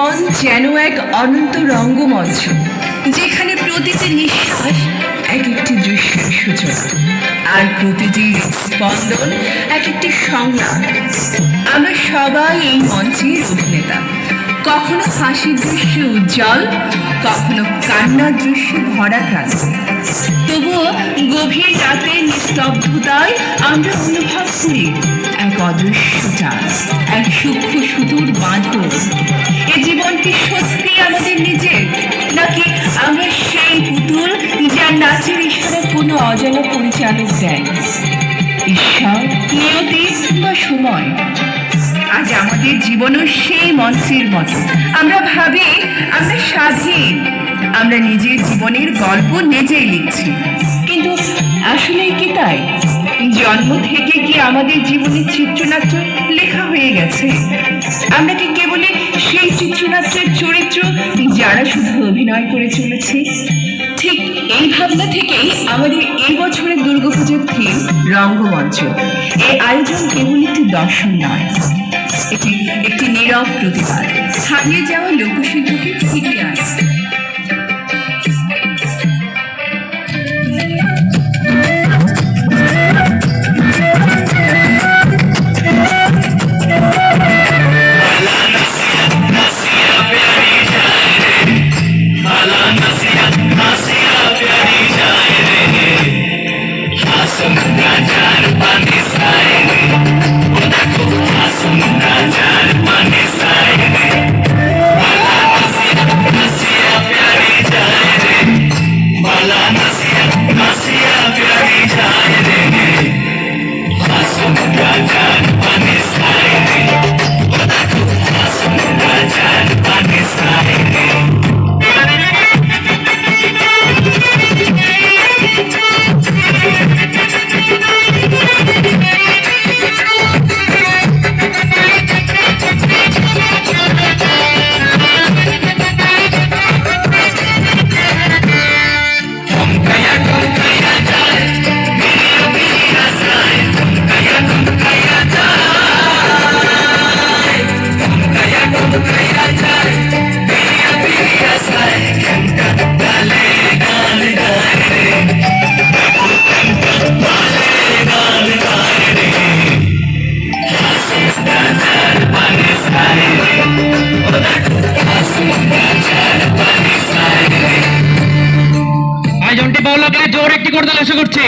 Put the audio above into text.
জীবন যেন এক অনন্ত রঙ্গমঞ্চ, যেখানে প্রতিটি নিঃশ্বাস এক একটি দৃশ্যের সূচনা, আর প্রতিটি স্পন্দন এক একটি সংলাপ। আমরা সবাই এই মঞ্চের অভিনেতা, কখনো হাসির দৃশ্যে উজ্জ্বল, কখনো কান্নার দৃশ্যে ভরা ক্রান্তি। তবুও গভীর রাতে নিস্তব্ধতায় আমরা অনুভব করি এক অদৃশ্য টান, এক সূক্ষ্ম সুদূর বাঁধন। এ জীবন কি সত্যি আমাদের নিজের, নাকি আমরা সেই পুতুল যার নাচের ইশারা কোনো অজানা পরিচালক দেন? ঈশ্বর, নিয়তি বা সময়? আজ আমাদের জীবনও সেই মঞ্চের মতো। আমরা ভাবি আমরা স্বাধীন, আমরা নিজের জীবনের গল্প নিজেই লিখছি, কিন্তু আসলে কি তাই? জন্ম থেকে কি আমাদের জীবনের চিত্রনাট্য লেখা হয়ে গেছে? আমরা কি কেবলই সেই চিত্রনাট্যের চরিত্র যারা শুধু অভিনয় করে চলেছি? ঠিক এই ভাবনা থেকেই আমাদের এই বছরের দুর্গাপুজোর থিম রঙ্গমঞ্চ। এই আয়োজন কেবল একটি দর্শন নয়, এটি একটি নীরব প্রতিবাদ, হারিয়ে যাওয়া লোকশিল্পকে ফিরিয়ে আনা। জোর একটি করতে আশা করছি।